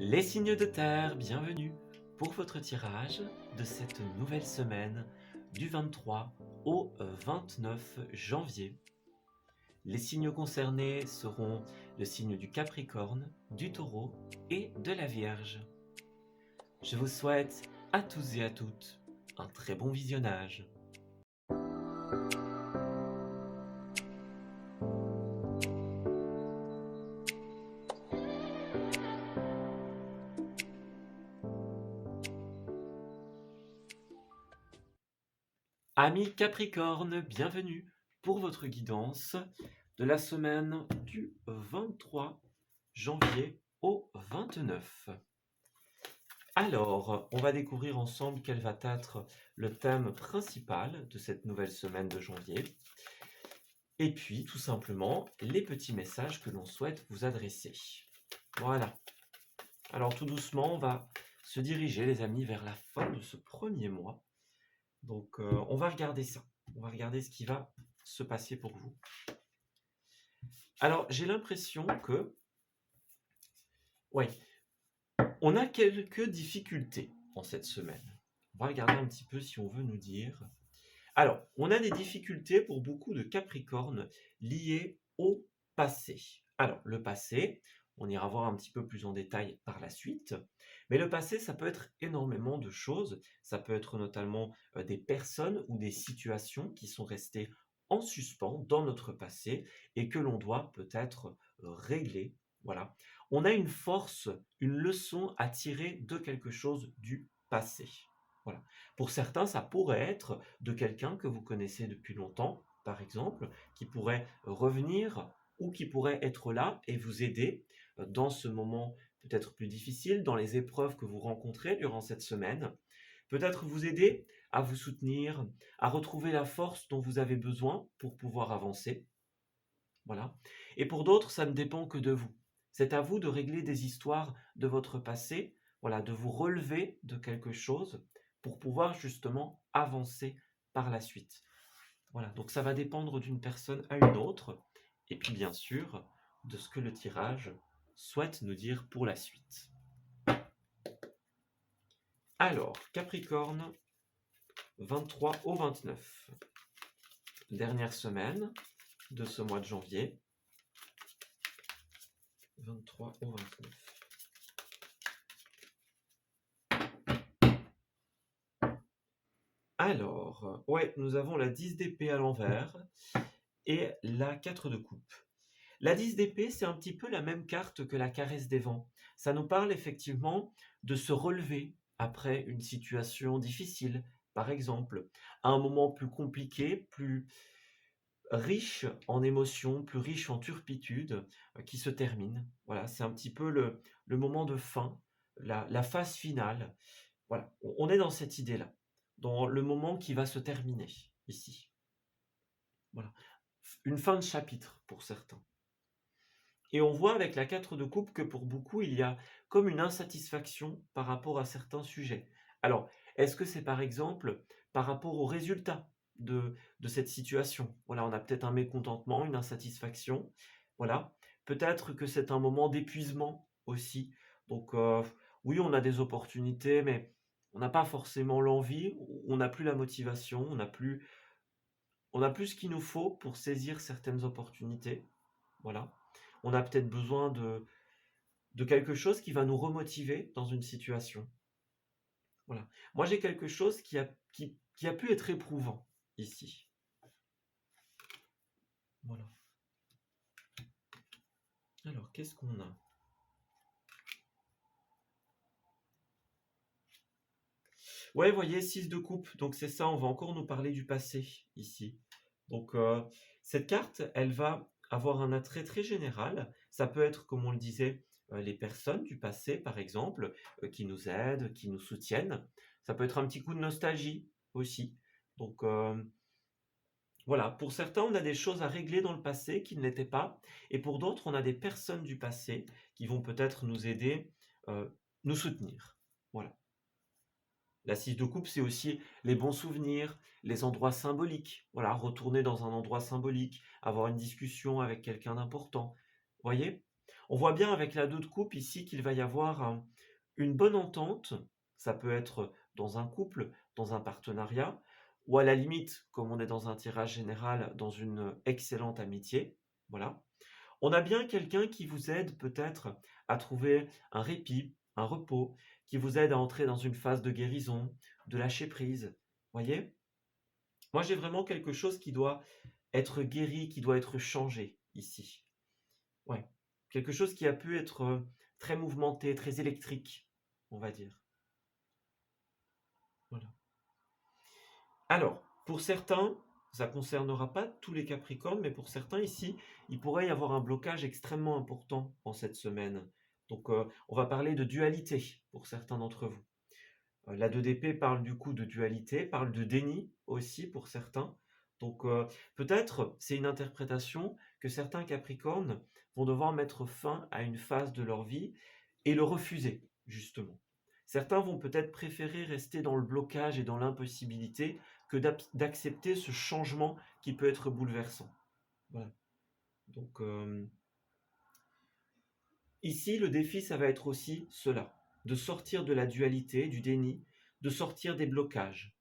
Les signes de terre, bienvenue pour votre tirage de cette nouvelle semaine du 23 au 29 janvier. Les signes concernés seront le signe du Capricorne, du Taureau et de la Vierge. Je vous souhaite à tous et à toutes un très bon visionnage. Amis Capricorne, bienvenue pour votre guidance de la semaine du 23 janvier au 29. Alors, on va découvrir ensemble quel va être le thème principal de cette nouvelle semaine de janvier. Et puis, tout simplement, les petits messages que l'on souhaite vous adresser. Voilà. Alors, tout doucement, on va se diriger, les amis, vers la fin de ce premier mois. Donc, on va regarder ça. On va regarder ce qui va se passer pour vous. Alors, j'ai l'impression que... Oui, on a quelques difficultés en cette semaine. On va regarder un petit peu si on veut nous dire. Alors, on a des difficultés pour beaucoup de Capricornes liées au passé. Alors, le passé, on ira voir un petit peu plus en détail par la suite. Mais le passé, ça peut être énormément de choses. Ça peut être notamment des personnes ou des situations qui sont restées en suspens dans notre passé et que l'on doit peut-être régler. Voilà. On a une force, une leçon à tirer de quelque chose du passé. Voilà. Pour certains, ça pourrait être de quelqu'un que vous connaissez depuis longtemps, par exemple, qui pourrait revenir ou qui pourrait être là et vous aider dans ce moment peut-être plus difficile, dans les épreuves que vous rencontrez durant cette semaine. Peut-être vous aider à vous soutenir, à retrouver la force dont vous avez besoin pour pouvoir avancer. Voilà. Et pour d'autres, ça ne dépend que de vous. C'est à vous de régler des histoires de votre passé, voilà, de vous relever de quelque chose pour pouvoir justement avancer par la suite. Voilà, donc ça va dépendre d'une personne à une autre, et puis bien sûr, de ce que le tirage souhaite nous dire pour la suite. Alors, Capricorne, 23 au 29. Dernière semaine de ce mois de janvier. 23 au 29. Alors, ouais, nous avons la 10 d'épée à l'envers et la 4 de coupe. La 10 d'épée, c'est un petit peu la même carte que la caresse des vents. Ça nous parle effectivement de se relever après une situation difficile, par exemple, à un moment plus compliqué, plus riche en émotions, plus riche en turpitude, qui se termine. Voilà, c'est un petit peu le moment de fin, la phase finale. Voilà, on est dans cette idée-là, dans le moment qui va se terminer ici. Voilà, une fin de chapitre pour certains. Et on voit avec la 4 de coupe que pour beaucoup, il y a comme une insatisfaction par rapport à certains sujets. Alors, est-ce que c'est par exemple par rapport au résultat de cette situation? Voilà, on a peut-être un mécontentement, une insatisfaction. Voilà, peut-être que c'est un moment d'épuisement aussi. Donc, oui, on a des opportunités, mais on n'a pas forcément l'envie, on n'a plus la motivation, on n'a plus ce qu'il nous faut pour saisir certaines opportunités. Voilà. On a peut-être besoin de quelque chose qui va nous remotiver dans une situation. Voilà. Moi, j'ai quelque chose qui a pu être éprouvant ici. Voilà. Alors, qu'est-ce qu'on a? Ouais, vous voyez, 6 de coupe. Donc, c'est ça, on va encore nous parler du passé ici. Donc, cette carte, elle va avoir un attrait très général. Ça peut être, comme on le disait, les personnes du passé, par exemple, qui nous aident, qui nous soutiennent. Ça peut être un petit coup de nostalgie aussi. Donc, voilà, pour certains, on a des choses à régler dans le passé qui ne l'étaient pas, et pour d'autres, on a des personnes du passé qui vont peut-être nous aider, nous soutenir. Voilà. La 6 de coupe, c'est aussi les bons souvenirs, les endroits symboliques. Voilà, retourner dans un endroit symbolique, avoir une discussion avec quelqu'un d'important. Voyez? On voit bien avec la 2 de coupe ici qu'il va y avoir une bonne entente. Ça peut être dans un couple, dans un partenariat, ou à la limite, comme on est dans un tirage général, dans une excellente amitié. Voilà. On a bien quelqu'un qui vous aide peut-être à trouver un répit, un repos, qui vous aide à entrer dans une phase de guérison, de lâcher prise. Voyez? Moi, j'ai vraiment quelque chose qui doit être guéri, qui doit être changé ici. Ouais. Quelque chose qui a pu être très mouvementé, très électrique, on va dire. Voilà. Alors, pour certains, ça ne concernera pas tous les Capricornes, mais pour certains ici, il pourrait y avoir un blocage extrêmement important en cette semaine. Donc, on va parler de dualité pour certains d'entre vous. La 2 d'épée parle du coup de dualité, parle de déni aussi pour certains. Donc, peut-être c'est une interprétation que certains Capricornes vont devoir mettre fin à une phase de leur vie et le refuser, justement. Certains vont peut-être préférer rester dans le blocage et dans l'impossibilité que d'accepter ce changement qui peut être bouleversant. Voilà. Donc, ici, le défi, ça va être aussi cela, de sortir de la dualité, du déni, de sortir des blocages.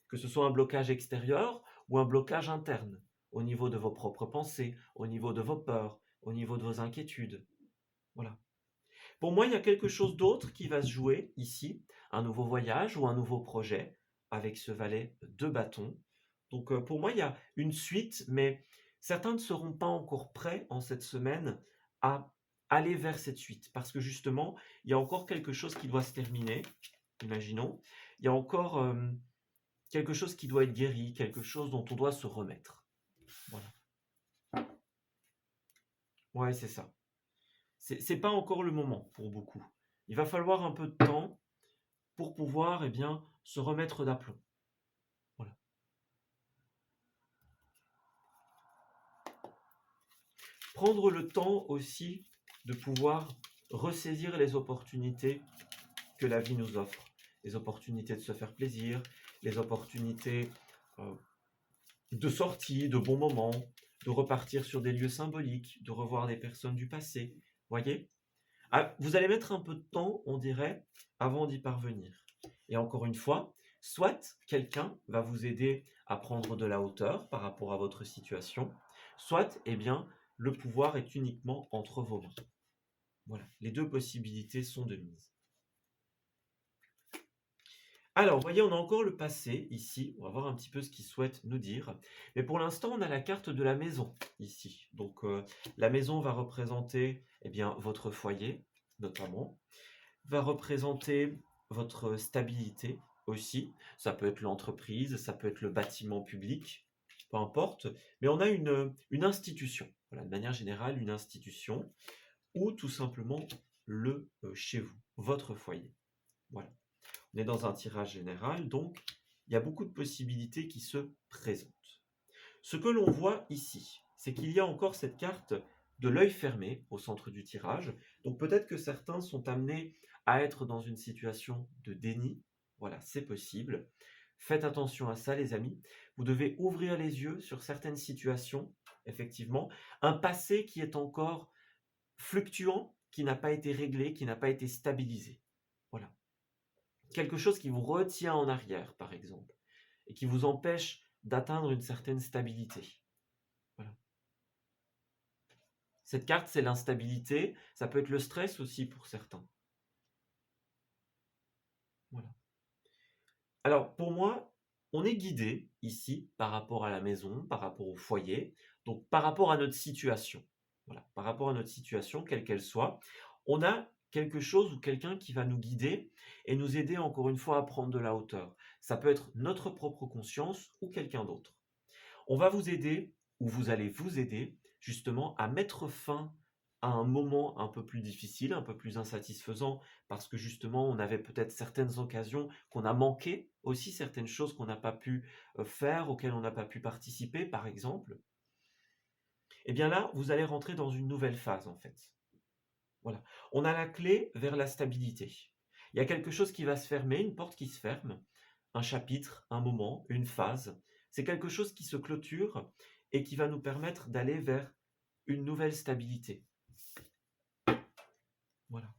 Que ce soit un blocage extérieur ou un blocage interne, au niveau de vos propres pensées, au niveau de vos peurs, au niveau de vos inquiétudes. Voilà. Pour moi, il y a quelque chose d'autre qui va se jouer ici, un nouveau voyage ou un nouveau projet avec ce valet de bâton. Donc pour moi, il y a une suite, mais certains ne seront pas encore prêts en cette semaine à aller vers cette suite, parce que justement, il y a encore quelque chose qui doit se terminer, imaginons. Il y a encore quelque chose qui doit être guéri, quelque chose dont on doit se remettre. Voilà. Ouais, c'est ça. C'est pas encore le moment pour beaucoup. Il va falloir un peu de temps pour pouvoir bien, se remettre d'aplomb. Voilà. Prendre le temps aussi de pouvoir ressaisir les opportunités que la vie nous offre. Les opportunités de se faire plaisir, les opportunités de sortie, de bons moments, de repartir sur des lieux symboliques, de revoir des personnes du passé. Voyez? Ah, vous allez mettre un peu de temps, on dirait, avant d'y parvenir. Et encore une fois, soit quelqu'un va vous aider à prendre de la hauteur par rapport à votre situation, soit, eh bien, le pouvoir est uniquement entre vos mains. Voilà, les deux possibilités sont de mise. Alors, vous voyez, on a encore le passé ici. On va voir un petit peu ce qu'il souhaite nous dire. Mais pour l'instant, on a la carte de la maison ici. Donc, la maison va représenter eh bien, votre foyer, notamment. Va représenter votre stabilité aussi. Ça peut être l'entreprise, ça peut être le bâtiment public, peu importe. Mais on a une institution. Voilà, de manière générale, une institution ou tout simplement le chez vous, votre foyer. Voilà. On est dans un tirage général, donc il y a beaucoup de possibilités qui se présentent. Ce que l'on voit ici, c'est qu'il y a encore cette carte de l'œil fermé au centre du tirage. Donc peut-être que certains sont amenés à être dans une situation de déni. Voilà, c'est possible. Faites attention à ça, les amis. Vous devez ouvrir les yeux sur certaines situations, effectivement. Un passé qui est encore fluctuant, qui n'a pas été réglé, qui n'a pas été stabilisé. Voilà. Quelque chose qui vous retient en arrière, par exemple, et qui vous empêche d'atteindre une certaine stabilité. Voilà. Cette carte, c'est l'instabilité. Ça peut être le stress aussi pour certains. Voilà. Alors, pour moi, on est guidé ici par rapport à la maison, par rapport au foyer, donc par rapport à notre situation. Voilà, par rapport à notre situation, quelle qu'elle soit, on a quelque chose ou quelqu'un qui va nous guider et nous aider encore une fois à prendre de la hauteur. Ça peut être notre propre conscience ou quelqu'un d'autre. On va vous aider, ou vous allez vous aider, justement, à mettre fin à un moment un peu plus difficile, un peu plus insatisfaisant, parce que justement, on avait peut-être certaines occasions qu'on a manquées, aussi certaines choses qu'on n'a pas pu faire, auxquelles on n'a pas pu participer, par exemple. Et bien là, vous allez rentrer dans une nouvelle phase, en fait. Voilà. On a la clé vers la stabilité. Il y a quelque chose qui va se fermer, une porte qui se ferme, un chapitre, un moment, une phase. C'est quelque chose qui se clôture et qui va nous permettre d'aller vers une nouvelle stabilité. Voilà.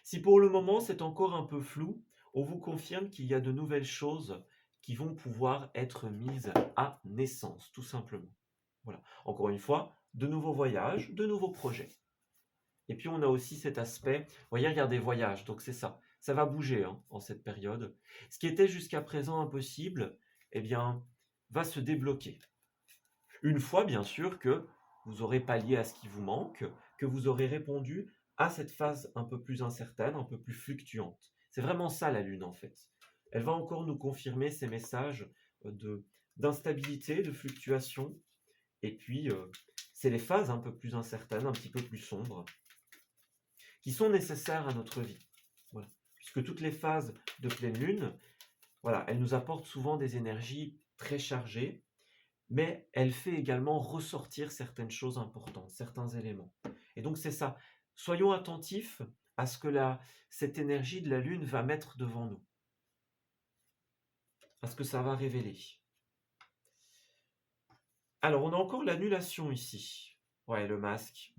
Si pour le moment c'est encore un peu flou, on vous confirme qu'il y a de nouvelles choses qui vont pouvoir être mises à naissance, tout simplement. Voilà. Encore une fois, de nouveaux voyages, de nouveaux projets. Et puis on a aussi cet aspect, vous voyez, regardez, voyage, donc c'est ça. Ça va bouger hein, en cette période. Ce qui était jusqu'à présent impossible, eh bien, va se débloquer. Une fois, bien sûr, que vous aurez pallié à ce qui vous manque, que vous aurez répondu à cette phase un peu plus incertaine, un peu plus fluctuante. C'est vraiment ça la Lune, en fait. Elle va encore nous confirmer ces messages d'instabilité, de fluctuation. Et puis, c'est les phases un peu plus incertaines, un petit peu plus sombres, qui sont nécessaires à notre vie. Voilà. Puisque toutes les phases de pleine Lune, voilà, elles nous apportent souvent des énergies très chargées, mais elle fait également ressortir certaines choses importantes, certains éléments. Et donc c'est ça. Soyons attentifs à ce que cette énergie de la Lune va mettre devant nous, à ce que ça va révéler. Alors on a encore l'annulation ici. Ouais, le masque.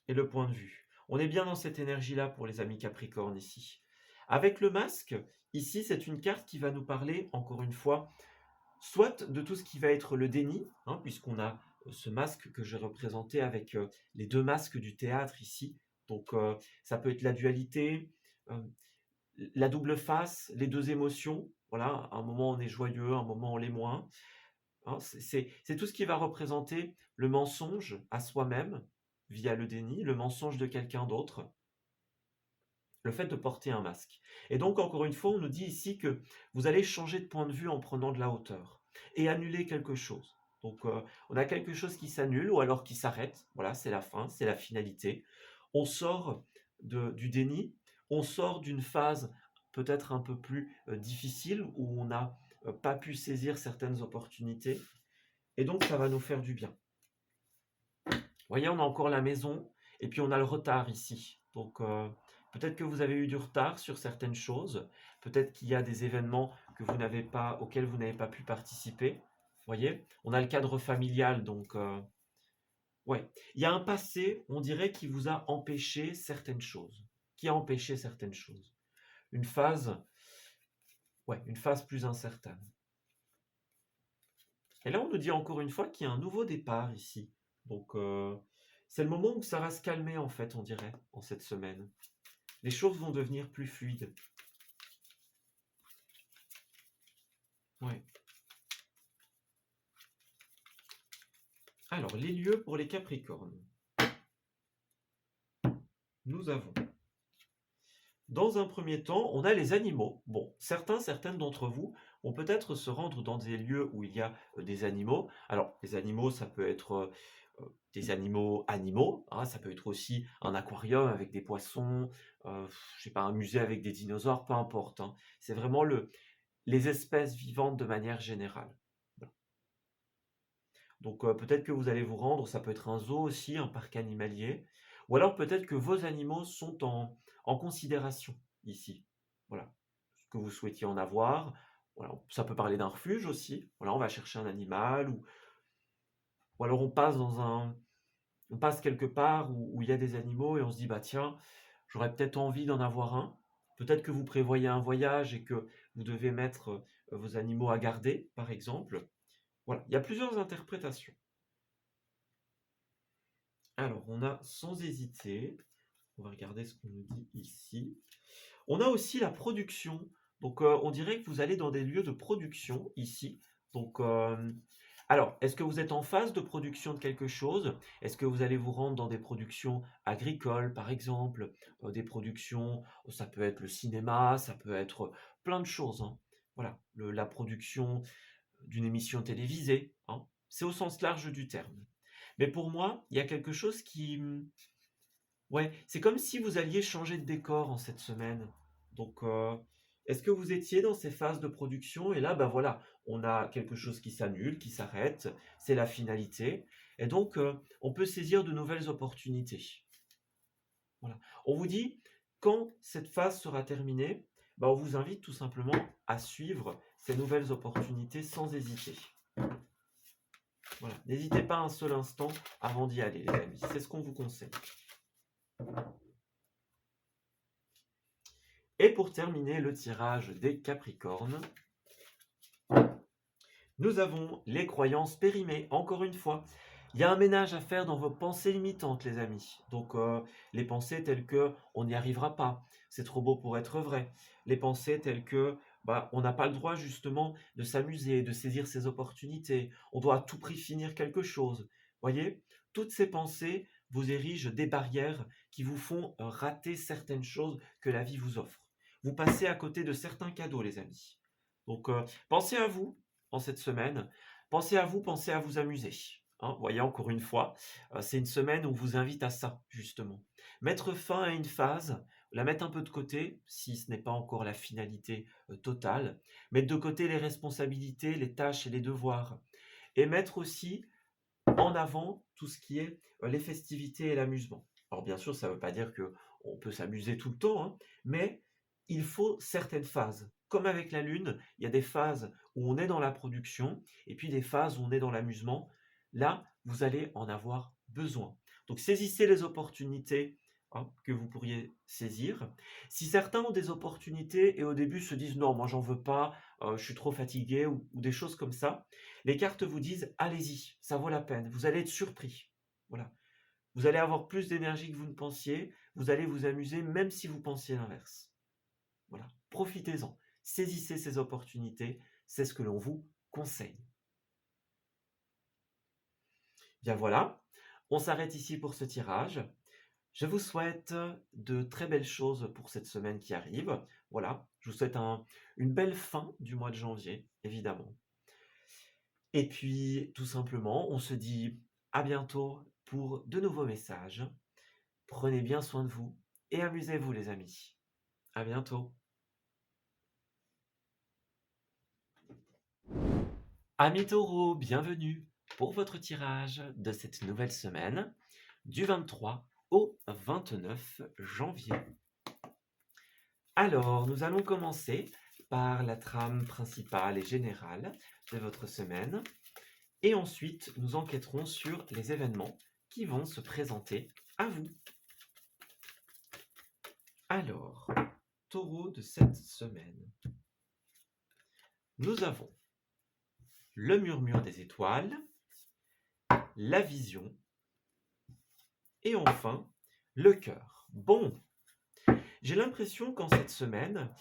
Et le point de vue. On est bien dans cette énergie-là pour les amis Capricorne ici. Avec le masque, ici c'est une carte qui va nous parler, encore une fois, soit de tout ce qui va être le déni, hein, puisqu'on a ce masque que j'ai représenté avec les deux masques du théâtre ici. Donc ça peut être la dualité, euh, la double face, les deux émotions. Voilà, un moment on est joyeux, un moment on l'est moins. Hein, c'est tout ce qui va représenter le mensonge à soi-même via le déni, le mensonge de quelqu'un d'autre, le fait de porter un masque. Et donc, encore une fois, on nous dit ici que vous allez changer de point de vue en prenant de la hauteur et annuler quelque chose. Donc, on a quelque chose qui s'annule ou alors qui s'arrête. Voilà, c'est la fin, c'est la finalité. On sort du déni, on sort d'une phase peut-être un peu plus difficile où on n'a pas pu saisir certaines opportunités. Et donc, ça va nous faire du bien. Vous voyez, on a encore la maison et puis on a le retard ici. Donc, peut-être que vous avez eu du retard sur certaines choses. Peut-être qu'il y a des événements auxquels vous n'avez pas pu participer. Vous voyez, on a le cadre familial. Donc, ouais, il y a un passé, on dirait, qui vous a empêché certaines choses. Qui a empêché certaines choses. Une phase plus incertaine. Et là, on nous dit encore une fois qu'il y a un nouveau départ ici. Donc, c'est le moment où ça va se calmer, en fait, on dirait, en cette semaine. Les choses vont devenir plus fluides. Ouais. Alors, les lieux pour les Capricornes. Nous avons, dans un premier temps, on a les animaux. Bon, certaines d'entre vous vont peut-être se rendre dans des lieux où il y a des animaux. Alors, les animaux, ça peut être des animaux, hein, ça peut être aussi un aquarium avec des poissons, je sais pas, un musée avec des dinosaures, peu importe. Hein. C'est vraiment les espèces vivantes de manière générale. Voilà. Donc peut-être que vous allez vous rendre, ça peut être un zoo aussi, un parc animalier, ou alors peut-être que vos animaux sont en considération ici. Voilà, ce que vous souhaitiez en avoir. Voilà, ça peut parler d'un refuge aussi. Voilà, on va chercher un animal, ou alors on passe quelque part où il y a des animaux et on se dit, bah tiens, j'aurais peut-être envie d'en avoir un. Peut-être que vous prévoyez un voyage et que vous devez mettre vos animaux à garder, par exemple. Voilà, il y a plusieurs interprétations. Alors, on a sans hésiter, on va regarder ce qu'on nous dit ici. On a aussi la production. Donc, on dirait que vous allez dans des lieux de production ici. Donc, alors, est-ce que vous êtes en phase de production de quelque chose? Est-ce que vous allez vous rendre dans des productions agricoles, par exemple? Des productions, ça peut être le cinéma, ça peut être plein de choses. Hein. Voilà, la production d'une émission télévisée. Hein. C'est au sens large du terme. Mais pour moi, il y a quelque chose qui... Ouais, c'est comme si vous alliez changer de décor en cette semaine. Donc, est-ce que vous étiez dans ces phases de production? Et là, ben voilà, on a quelque chose qui s'annule, qui s'arrête, c'est la finalité. Et donc, on peut saisir de nouvelles opportunités. Voilà. On vous dit, quand cette phase sera terminée, ben on vous invite tout simplement à suivre ces nouvelles opportunités sans hésiter. Voilà. N'hésitez pas un seul instant avant d'y aller, les amis. C'est ce qu'on vous conseille. Et pour terminer le tirage des Capricornes, nous avons les croyances périmées. Encore une fois, il y a un ménage à faire dans vos pensées limitantes, les amis. Donc, les pensées telles que on n'y arrivera pas, c'est trop beau pour être vrai. Les pensées telles que on n'a pas le droit justement de s'amuser, de saisir ses opportunités. On doit à tout prix finir quelque chose. Voyez, toutes ces pensées vous érigent des barrières qui vous font rater certaines choses que la vie vous offre. Vous passez à côté de certains cadeaux, les amis. Donc, pensez à vous en cette semaine. Pensez à vous, pensez à vous amuser. Hein, voyez, encore une fois, c'est une semaine où on vous invite à ça, justement. Mettre fin à une phase, la mettre un peu de côté, si ce n'est pas encore la finalité totale. Mettre de côté les responsabilités, les tâches et les devoirs. Et mettre aussi en avant tout ce qui est les festivités et l'amusement. Alors bien sûr, ça ne veut pas dire que on peut s'amuser tout le temps, hein, mais il faut certaines phases. Comme avec la Lune, il y a des phases où on est dans la production et puis des phases où on est dans l'amusement. Là, vous allez en avoir besoin. Donc saisissez les opportunités que vous pourriez saisir. Si certains ont des opportunités et au début se disent non, moi j'en veux pas, je suis trop fatigué ou des choses comme ça, les cartes vous disent allez-y, ça vaut la peine, vous allez être surpris. Voilà. Vous allez avoir plus d'énergie que vous ne pensiez, vous allez vous amuser même si vous pensiez l'inverse. Voilà. Profitez-en, saisissez ces opportunités, c'est ce que l'on vous conseille. Bien voilà, on s'arrête ici pour ce tirage. Je vous souhaite de très belles choses pour cette semaine qui arrive. Voilà, je vous souhaite une belle fin du mois de janvier, évidemment. Et puis, tout simplement, on se dit à bientôt pour de nouveaux messages. Prenez bien soin de vous et amusez-vous, les amis. À bientôt. Amis taureaux, bienvenue pour votre tirage de cette nouvelle semaine du 23 au 29 janvier. Alors, nous allons commencer par la trame principale et générale de votre semaine. Et ensuite, nous enquêterons sur les événements qui vont se présenter à vous. Alors, taureau de cette semaine. Nous avons le murmure des étoiles, la vision et enfin le cœur. Bon, j'ai l'impression qu'en cette semaine,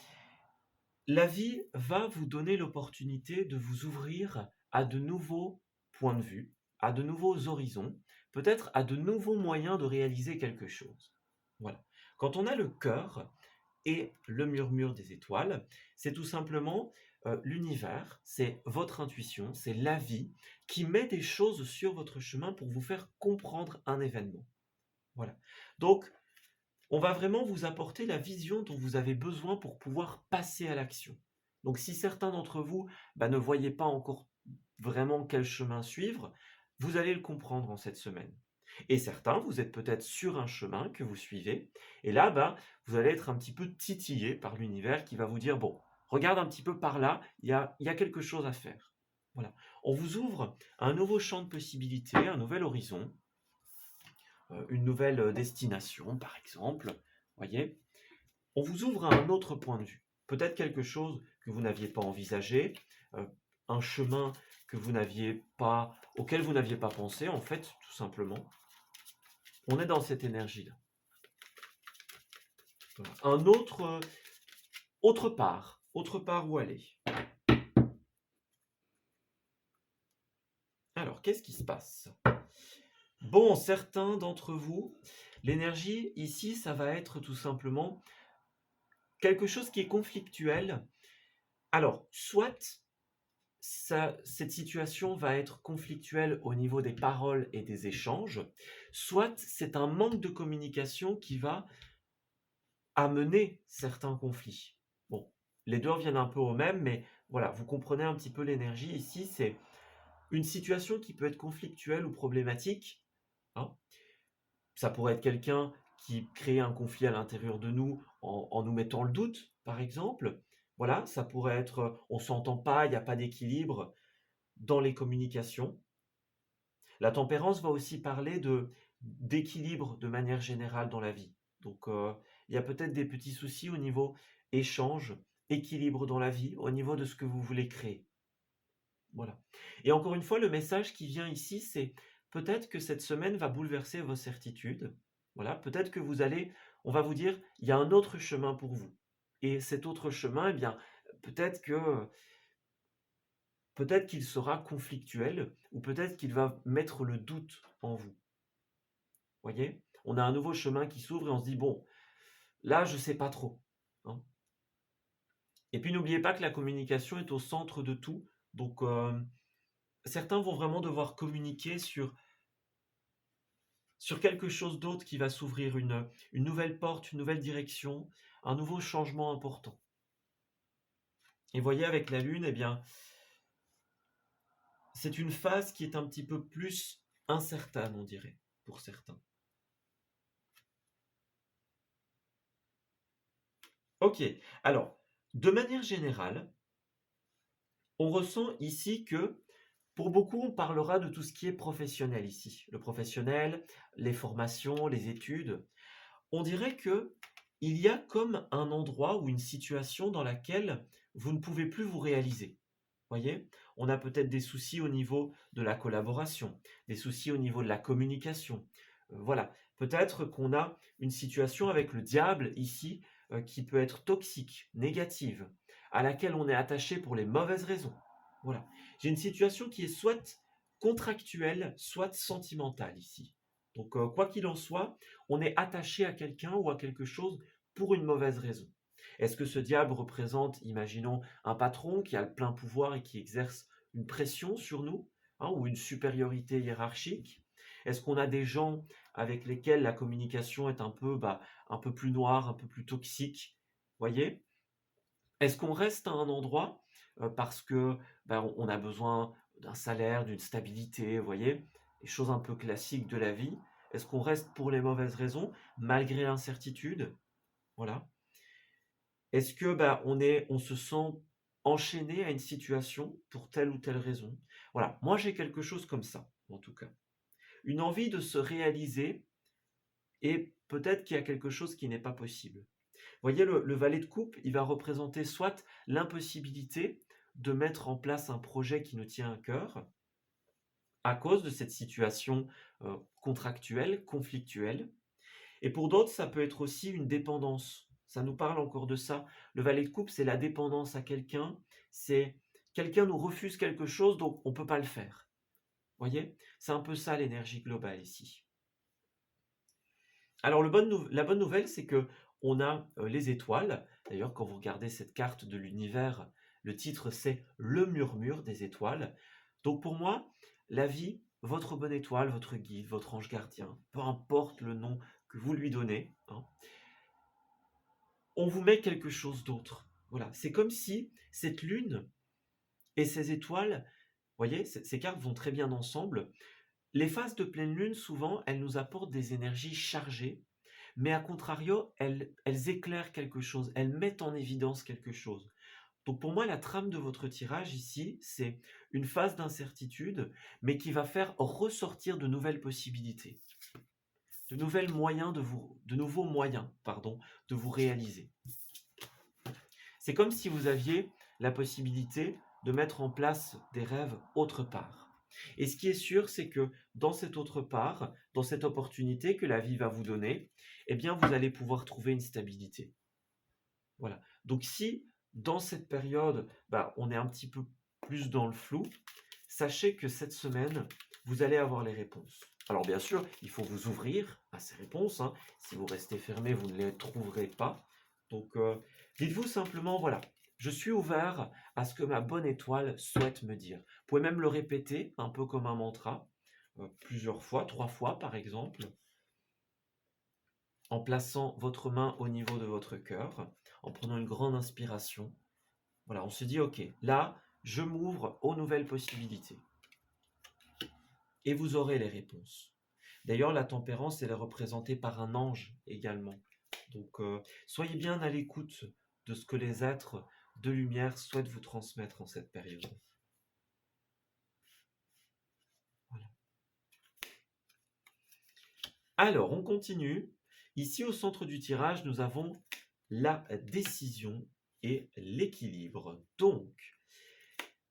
la vie va vous donner l'opportunité de vous ouvrir à de nouveaux points de vue, à de nouveaux horizons, peut-être à de nouveaux moyens de réaliser quelque chose. Voilà. Quand on a le cœur et le murmure des étoiles, c'est tout simplement l'univers, c'est votre intuition, c'est la vie qui met des choses sur votre chemin pour vous faire comprendre un événement. Voilà. Donc, on va vraiment vous apporter la vision dont vous avez besoin pour pouvoir passer à l'action. Donc si certains d'entre vous ne voyaient pas encore vraiment quel chemin suivre, vous allez le comprendre en cette semaine. Et certains, vous êtes peut-être sur un chemin que vous suivez, et là, vous allez être un petit peu titillé par l'univers qui va vous dire, bon, regarde un petit peu par là, il y a quelque chose à faire. Voilà. On vous ouvre un nouveau champ de possibilités, un nouvel horizon, une nouvelle destination, par exemple, voyez, on vous ouvre à un autre point de vue. Peut-être quelque chose que vous n'aviez pas envisagé, un chemin que vous n'aviez pas, auquel vous n'aviez pas pensé, en fait, tout simplement. On est dans cette énergie-là. Voilà. Un autre part où aller. Alors, qu'est-ce qui se passe? Bon, certains d'entre vous, l'énergie ici, ça va être tout simplement quelque chose qui est conflictuel. Alors, soit cette situation va être conflictuelle au niveau des paroles et des échanges, soit c'est un manque de communication qui va amener certains conflits. Bon, les deux reviennent un peu au même, mais voilà, vous comprenez un petit peu l'énergie ici, c'est une situation qui peut être conflictuelle ou problématique. Hein. Ça pourrait être quelqu'un qui crée un conflit à l'intérieur de nous en nous mettant le doute, par exemple. Voilà, ça pourrait être on s'entend pas, il n'y a pas d'équilibre dans les communications. La tempérance va aussi parler de d'équilibre de manière générale dans la vie. Donc, il y a peut-être des petits soucis au niveau échange, équilibre dans la vie, au niveau de ce que vous voulez créer. Voilà. Et encore une fois, le message qui vient ici, c'est peut-être que cette semaine va bouleverser vos certitudes. Voilà, peut-être que on va vous dire, il y a un autre chemin pour vous. Et cet autre chemin, eh bien, peut-être que peut-être qu'il sera conflictuel ou peut-être qu'il va mettre le doute en vous. Voyez? On a un nouveau chemin qui s'ouvre et on se dit: «Bon, là, je sais pas trop», hein. Et puis n'oubliez pas que la communication est au centre de tout. Donc, certains vont vraiment devoir communiquer sur quelque chose d'autre qui va s'ouvrir, une nouvelle porte, une nouvelle direction, un nouveau changement important. Et voyez, avec la lune, eh bien, c'est une phase qui est un petit peu plus incertaine, on dirait, pour certains. Ok, alors, de manière générale, on ressent ici que pour beaucoup, on parlera de tout ce qui est professionnel ici. Le professionnel, les formations, les études. On dirait que il y a comme un endroit ou une situation dans laquelle vous ne pouvez plus vous réaliser. Voyez? On a peut-être des soucis au niveau de la collaboration, des soucis au niveau de la communication. Voilà. Peut-être qu'on a une situation avec le diable ici, qui peut être toxique, négative, à laquelle on est attaché pour les mauvaises raisons. Voilà. J'ai une situation qui est soit contractuelle, soit sentimentale ici. Donc, quoi qu'il en soit, on est attaché à quelqu'un ou à quelque chose pour une mauvaise raison. Est-ce que ce diable représente, imaginons, un patron qui a le plein pouvoir et qui exerce une pression sur nous, hein, ou une supériorité hiérarchique? Est-ce qu'on a des gens avec lesquels la communication est un peu plus noire, un peu plus toxique? Voyez? Est-ce qu'on reste à un endroit parce que on a besoin d'un salaire, d'une stabilité, vous voyez? Les choses un peu classiques de la vie. Est-ce qu'on reste pour les mauvaises raisons, malgré l'incertitude? Voilà. Est-ce que on se sent enchaîné à une situation pour telle ou telle raison? Voilà, moi j'ai quelque chose comme ça, en tout cas. Une envie de se réaliser et peut-être qu'il y a quelque chose qui n'est pas possible. Voyez, le valet de coupe, il va représenter soit l'impossibilité de mettre en place un projet qui nous tient à cœur à cause de cette situation contractuelle, conflictuelle. Et pour d'autres, ça peut être aussi une dépendance. Ça nous parle encore de ça. Le valet de coupe, c'est la dépendance à quelqu'un. C'est quelqu'un nous refuse quelque chose, donc on ne peut pas le faire. Voyez? C'est un peu ça l'énergie globale ici. Alors la bonne nouvelle, c'est que on a les étoiles. D'ailleurs, quand vous regardez cette carte de l'univers, le titre c'est Le murmure des étoiles. Donc pour moi, la vie, votre bonne étoile, votre guide, votre ange gardien, peu importe le nom que vous lui donnez, hein, on vous met quelque chose d'autre. Voilà, c'est comme si cette lune et ces étoiles, vous voyez, ces cartes vont très bien ensemble. Les phases de pleine lune, souvent, elles nous apportent des énergies chargées, mais à contrario, elles éclairent quelque chose, elles mettent en évidence quelque chose. Donc pour moi, la trame de votre tirage ici, c'est une phase d'incertitude, mais qui va faire ressortir de nouvelles possibilités, de nouveaux moyens, pardon, de vous réaliser. C'est comme si vous aviez la possibilité de mettre en place des rêves autre part. Et ce qui est sûr, c'est que dans cette autre part, dans cette opportunité que la vie va vous donner, eh bien, vous allez pouvoir trouver une stabilité. Voilà. Donc, si dans cette période, on est un petit peu plus dans le flou, sachez que cette semaine, vous allez avoir les réponses. Alors, bien sûr, il faut vous ouvrir à ces réponses, hein. Si vous restez fermé, vous ne les trouverez pas. Donc, dites-vous simplement, voilà, je suis ouvert à ce que ma bonne étoile souhaite me dire. Vous pouvez même le répéter, un peu comme un mantra, plusieurs fois, 3 fois par exemple, en plaçant votre main au niveau de votre cœur, en prenant une grande inspiration. Voilà, on se dit, ok, là, je m'ouvre aux nouvelles possibilités. Et vous aurez les réponses. D'ailleurs, la tempérance, elle est représentée par un ange également. Donc, soyez bien à l'écoute de ce que les êtres de lumière souhaitent vous transmettre en cette période. Voilà. Alors, on continue. Ici, au centre du tirage, nous avons la décision et l'équilibre. Donc,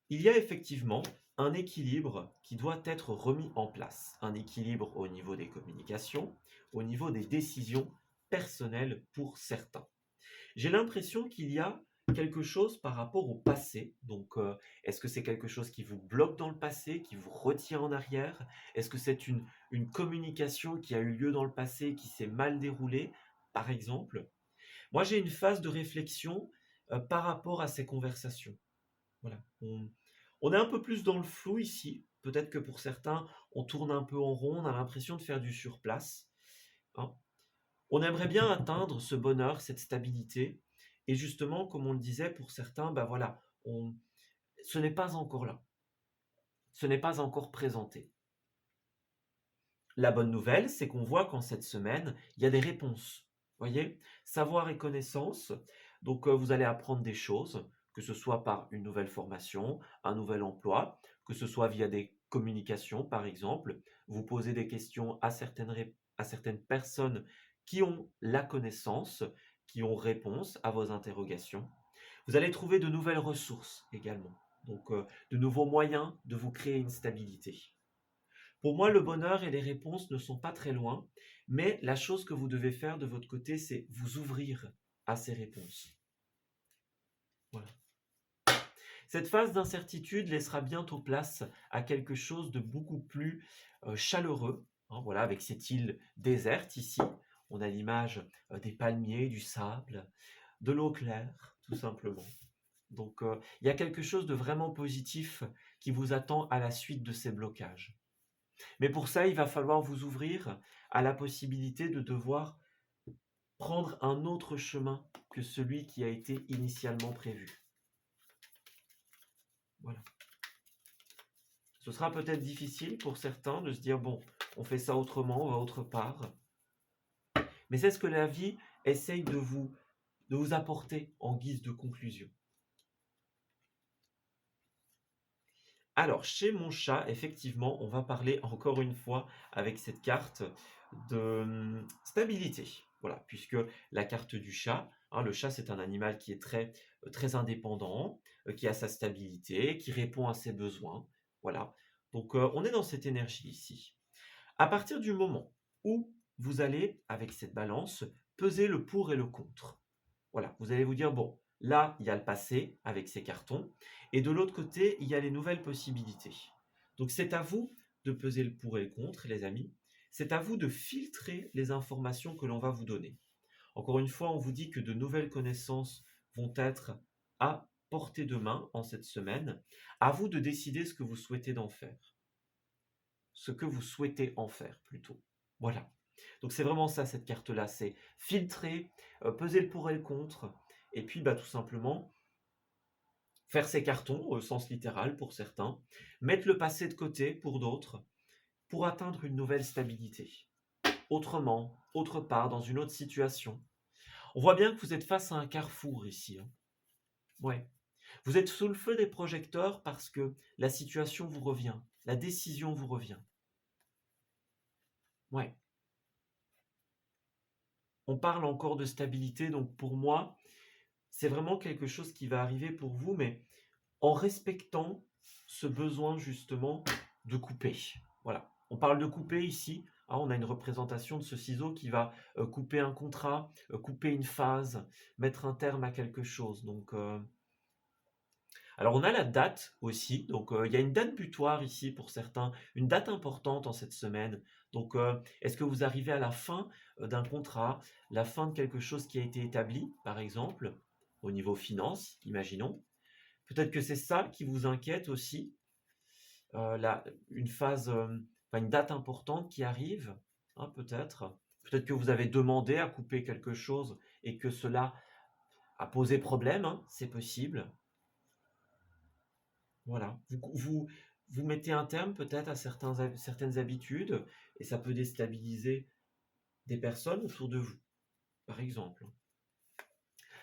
il y a effectivement un équilibre qui doit être remis en place. Un équilibre au niveau des communications, au niveau des décisions personnelles pour certains. J'ai l'impression qu'il y a quelque chose par rapport au passé. Donc, est-ce que c'est quelque chose qui vous bloque dans le passé, qui vous retient en arrière? Est-ce que c'est une communication qui a eu lieu dans le passé, qui s'est mal déroulée, par exemple? Moi, j'ai une phase de réflexion par rapport à ces conversations. Voilà. On est un peu plus dans le flou ici. Peut-être que pour certains, on tourne un peu en rond, on a l'impression de faire du surplace, hein. On aimerait bien atteindre ce bonheur, cette stabilité. Et justement, comme on le disait, pour certains, ben voilà, ce n'est pas encore là. Ce n'est pas encore présenté. La bonne nouvelle, c'est qu'on voit qu'en cette semaine, il y a des réponses. Voyez, savoir et connaissance. Donc, vous allez apprendre des choses, que ce soit par une nouvelle formation, un nouvel emploi, que ce soit via des communications, par exemple. Vous posez des questions à certaines personnes qui ont la connaissance, qui ont réponse à vos interrogations. Vous allez trouver de nouvelles ressources également. Donc, de nouveaux moyens de vous créer une stabilité. Pour moi, le bonheur et les réponses ne sont pas très loin, mais la chose que vous devez faire de votre côté, c'est vous ouvrir à ces réponses. Voilà. Cette phase d'incertitude laissera bientôt place à quelque chose de beaucoup plus chaleureux, hein, voilà, avec cette île déserte ici. On a l'image des palmiers, du sable, de l'eau claire, tout simplement. Donc, il y a quelque chose de vraiment positif qui vous attend à la suite de ces blocages. Mais pour ça, il va falloir vous ouvrir à la possibilité de devoir prendre un autre chemin que celui qui a été initialement prévu. Voilà. Ce sera peut-être difficile pour certains de se dire, bon, on fait ça autrement, on va autre part. Mais c'est ce que la vie essaye de vous apporter en guise de conclusion. Alors, chez mon chat, effectivement, on va parler encore une fois avec cette carte de stabilité. Voilà, puisque la carte du chat, hein, le chat c'est un animal qui est très indépendant, qui a sa stabilité, qui répond à ses besoins. Voilà, donc on est dans cette énergie ici. À partir du moment où vous allez, avec cette balance, peser le pour et le contre. Voilà, vous allez vous dire, bon, là, il y a le passé avec ces cartons, et de l'autre côté, il y a les nouvelles possibilités. Donc c'est à vous de peser le pour et le contre, les amis. C'est à vous de filtrer les informations que l'on va vous donner. Encore une fois, on vous dit que de nouvelles connaissances vont être à portée de main en cette semaine. À vous de décider ce que vous souhaitez d'en faire. Ce que vous souhaitez en faire, plutôt. Voilà. Donc c'est vraiment ça, cette carte-là. C'est filtrer, peser le pour et le contre, et puis tout simplement faire ses cartons, au sens littéral pour certains, mettre le passé de côté pour d'autres, pour atteindre une nouvelle stabilité. Autrement, autre part, dans une autre situation. On voit bien que vous êtes face à un carrefour ici, hein. Ouais. Vous êtes sous le feu des projecteurs parce que la situation vous revient, la décision vous revient. Ouais. On parle encore de stabilité, donc pour moi, c'est vraiment quelque chose qui va arriver pour vous, mais en respectant ce besoin justement de couper. Voilà. On parle de couper ici, hein, on a une représentation de ce ciseau qui va couper un contrat, couper une phase, mettre un terme à quelque chose. Donc, alors on a la date aussi, donc il y a une date butoir ici pour certains, une date importante en cette semaine. Donc est-ce que vous arrivez à la fin d'un contrat, la fin de quelque chose qui a été établi, par exemple, au niveau finance, imaginons. Peut-être que c'est ça qui vous inquiète aussi, une phase, enfin une date importante qui arrive, hein, peut-être. Peut-être que vous avez demandé à couper quelque chose et que cela a posé problème, hein, c'est possible. Voilà. Vous mettez un terme peut-être à certaines habitudes et ça peut déstabiliser des personnes autour de vous, par exemple.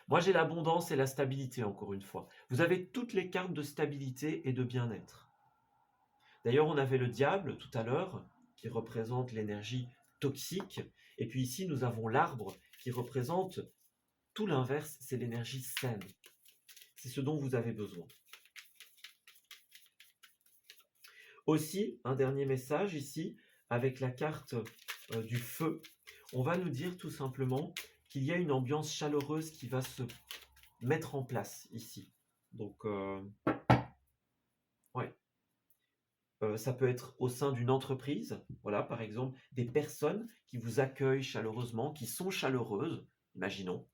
Moi, j'ai l'abondance et la stabilité, encore une fois. Vous avez toutes les cartes de stabilité et de bien-être. D'ailleurs, on avait le diable tout à l'heure, qui représente l'énergie toxique. Et puis ici, nous avons l'arbre qui représente tout l'inverse, c'est l'énergie saine. C'est ce dont vous avez besoin. Aussi, un dernier message ici, avec la carte du feu, on va nous dire tout simplement qu'il y a une ambiance chaleureuse qui va se mettre en place ici. Donc, ouais. Ça peut être au sein d'une entreprise, voilà, par exemple, des personnes qui vous accueillent chaleureusement, qui sont chaleureuses, imaginons.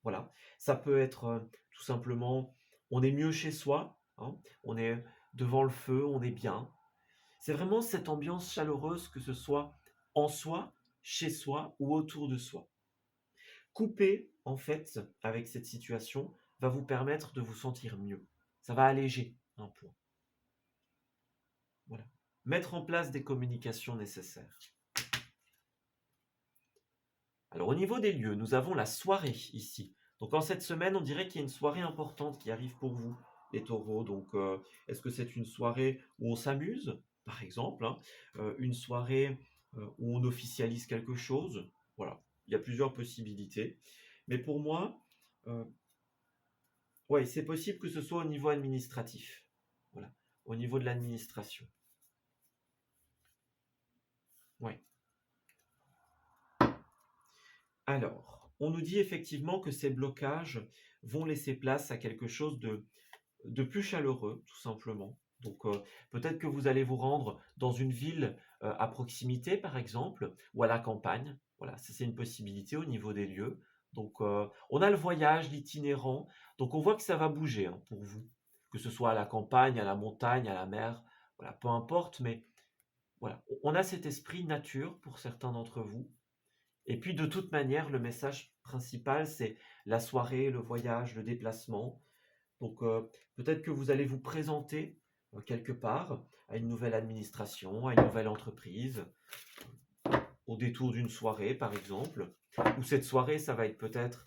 Voilà. Ça peut être tout simplement, on est mieux chez soi, hein, on est devant le feu, on est bien. C'est vraiment cette ambiance chaleureuse, que ce soit en soi, chez soi ou autour de soi. Couper, en fait, avec cette situation, va vous permettre de vous sentir mieux. Ça va alléger un point. Voilà. Mettre en place des communications nécessaires. Alors au niveau des lieux, nous avons la soirée ici. Donc en cette semaine, on dirait qu'il y a une soirée importante qui arrive pour vous, les taureaux. Donc est-ce que c'est une soirée où on s'amuse, par exemple, hein, une soirée où on officialise quelque chose? Voilà, il y a plusieurs possibilités. Mais pour moi, ouais, c'est possible que ce soit au niveau administratif. Voilà, au niveau de l'administration. Ouais. Alors, on nous dit effectivement que ces blocages vont laisser place à quelque chose de plus chaleureux, tout simplement. Donc, peut-être que vous allez vous rendre dans une ville à proximité, par exemple, ou à la campagne. Voilà, ça c'est une possibilité au niveau des lieux. Donc, on a le voyage, l'itinérant. Donc, on voit que ça va bouger hein, pour vous, que ce soit à la campagne, à la montagne, à la mer. Voilà, peu importe, mais voilà, on a cet esprit nature pour certains d'entre vous. Et puis de toute manière, le message principal, c'est la soirée, le voyage, le déplacement. Donc peut-être que vous allez vous présenter quelque part à une nouvelle administration, à une nouvelle entreprise, au détour d'une soirée par exemple. Ou cette soirée, ça va être peut-être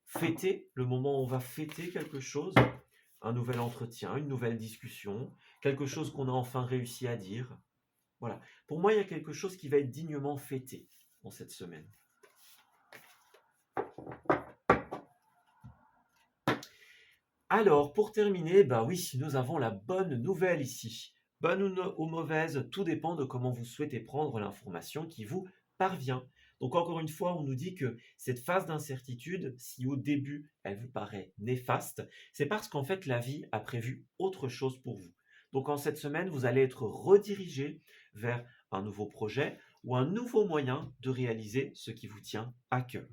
fêter, le moment où on va fêter quelque chose, un nouvel entretien, une nouvelle discussion, quelque chose qu'on a enfin réussi à dire. Voilà. Pour moi, il y a quelque chose qui va être dignement fêté en cette semaine. Alors, pour terminer, bah oui, nous avons la bonne nouvelle ici. Bonne ou mauvaise, tout dépend de comment vous souhaitez prendre l'information qui vous parvient. Donc encore une fois, on nous dit que cette phase d'incertitude, si au début elle vous paraît néfaste, c'est parce qu'en fait la vie a prévu autre chose pour vous. Donc en cette semaine, vous allez être redirigé vers un nouveau projet ou un nouveau moyen de réaliser ce qui vous tient à cœur.